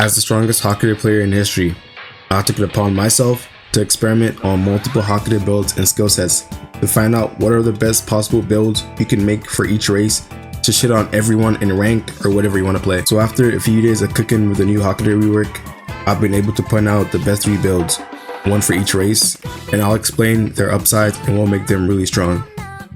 As the strongest HAKUDA player in history, I took it upon myself to experiment on multiple HAKUDA builds and skill sets to find out what are the best possible builds you can make for each race to shit on everyone in ranked or whatever you want to play. So after a few days of cooking with the new HAKUDA rework, I've been able to point out the best 3 builds, one for each race, and I'll explain their upsides and what make them really strong.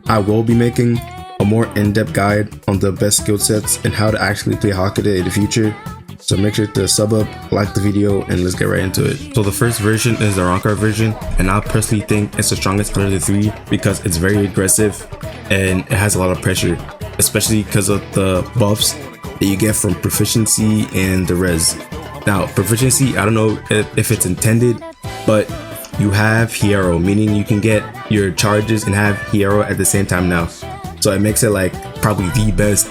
I will be making a more in-depth guide on the best skill sets and how to actually play HAKUDA in the future. So make sure to sub up, like the video, and let's get right into it. So the first version is the Arrancar version, and I personally think it's the strongest out of the 3 because it's very aggressive and it has a lot of pressure, especially because of the buffs that you get from proficiency and the res. Now proficiency, I don't know if it's intended, but you have hero, meaning you can get your charges and have hero at the same time now. So it makes it like probably the best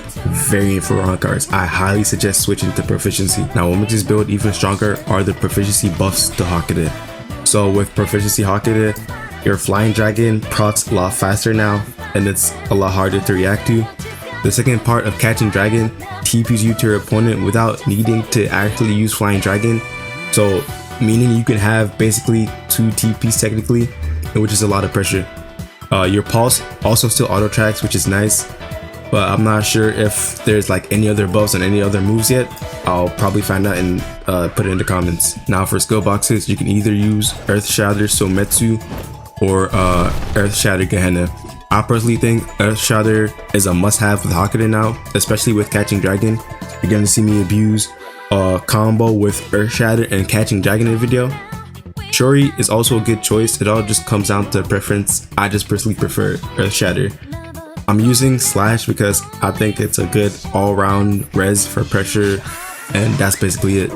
variant for Arrancars. I highly suggest switching to proficiency. Now what makes this build even stronger are the proficiency buffs to HAKUDA. So with proficiency HAKUDA, your flying dragon procs a lot faster now and it's a lot harder to react to. The second part of catching dragon TPs you to your opponent without needing to actually use flying dragon. So meaning you can have basically 2 TPs technically, which is a lot of pressure. Your pulse also still auto tracks, which is nice, but I'm not sure if there's like any other buffs and any other moves yet. I'll probably find out and put it in the comments. Now for skill boxes, you can either use Earth Shatter Sometsu or Earth Shatter Gehenna. I personally think Earth Shatter is a must-have with HAKUDA now, especially with catching dragon. You're gonna see me abuse a combo with Earth Shatter and catching dragon in the video. Shuri is also a good choice. It all just comes down to preference. I just personally prefer Earth Shatter. I'm using Slash because I think it's a good all-round res for pressure, and that's basically it.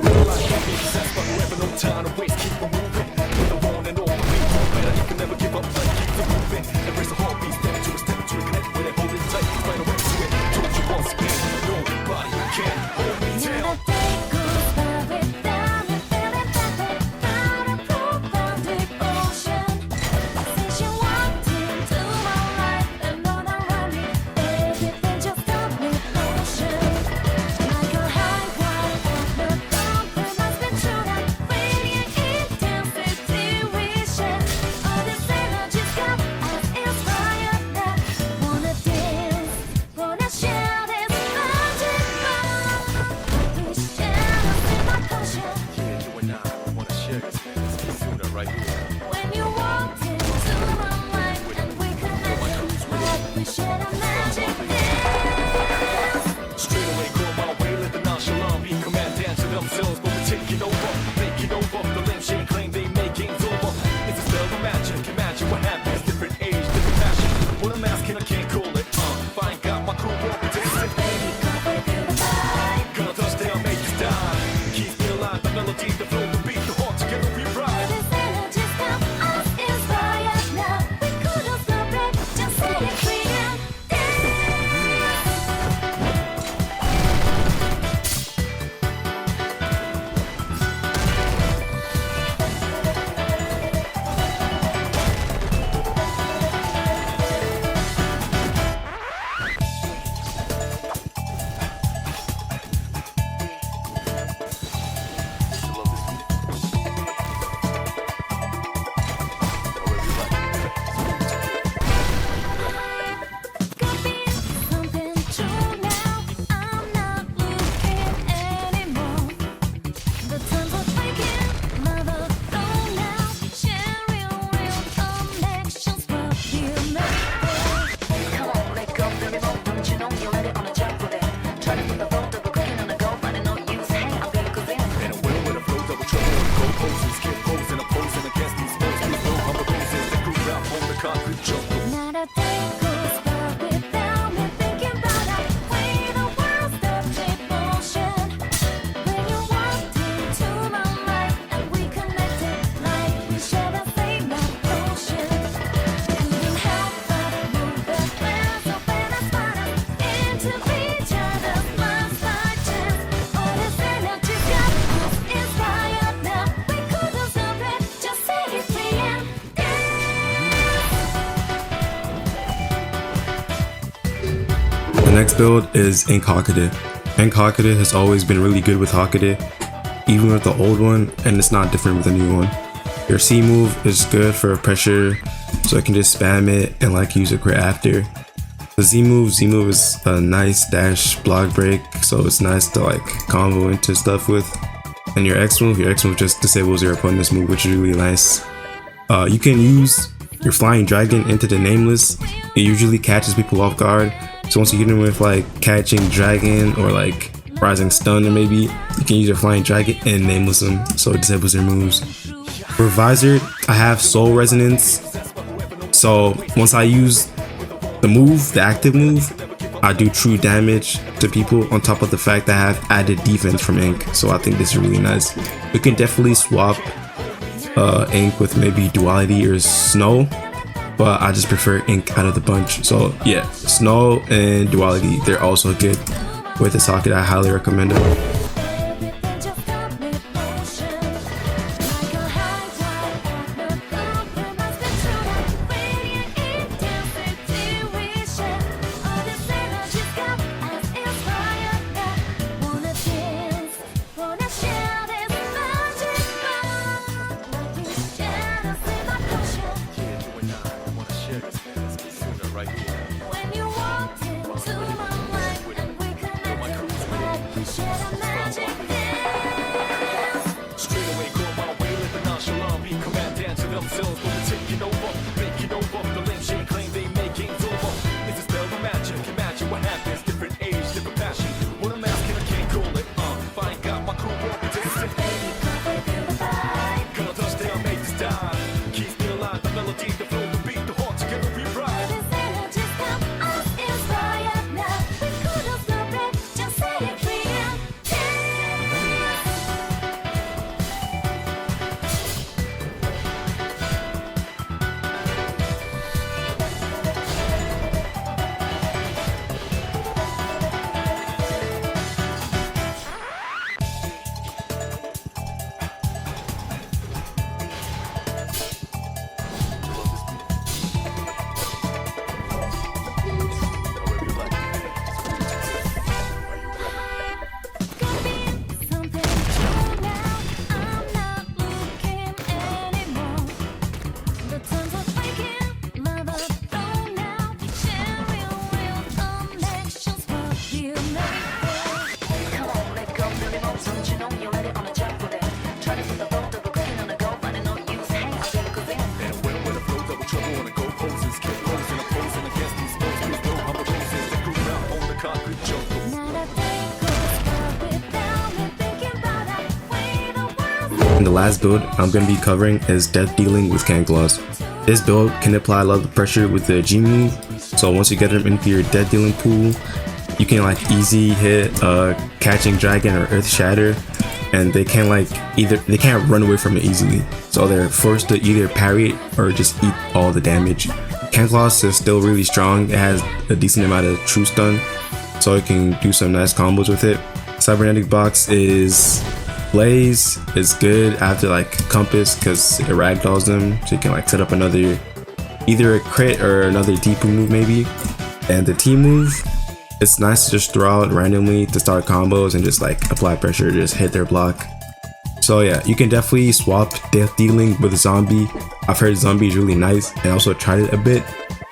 next build is HAKUDA. HAKUDA has always been really good with HAKUDA. even with the old one, and it's not different with the new one. Your C move is good for pressure, so I can just spam it and like use a crit after. The Z move is a nice dash block break, so it's nice to like combo into stuff with. And your X move just disables your opponent's move, which is really nice. You can use your flying dragon into the nameless. It usually catches people off guard, so once you hit them with like catching dragon or like rising stun, or maybe you can use your flying dragon and nameless them, so it disables their moves. For Visored, I have soul resonance, so once I use the move, the active move, I do true damage to people on top of the fact that I have added defense from Ink, so I think this is really nice. You can definitely swap Ink with maybe Duality or Snow, but I just prefer Ink out of the bunch. So yeah, Snow and Duality, they're also good with this HAKUDA. I highly recommend it. And the last build I'm going to be covering is Death Dealing with Can Claws. This build can apply a lot of pressure with the G move, so once you get them into your Death Dealing pool, you can like easy hit Catching Dragon or Earth Shatter, and they can't run away from it easily, so they're forced to either parry it or just eat all the damage. Can Claws is still really strong. It has a decent amount of true stun, so you can do some nice combos with it. Cybernetic Box is Blaze is good after like Compass because it ragdolls them, so you can like set up another, either a crit or another DP move maybe. And the T move, it's nice to just throw out randomly to start combos and just like apply pressure, just hit their block. So yeah, you can definitely swap Death Dealing with Zombie. I've heard Zombie is really nice and also tried it a bit,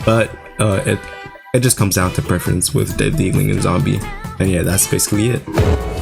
but it just comes down to preference with Death Dealing and Zombie. And yeah, that's basically it.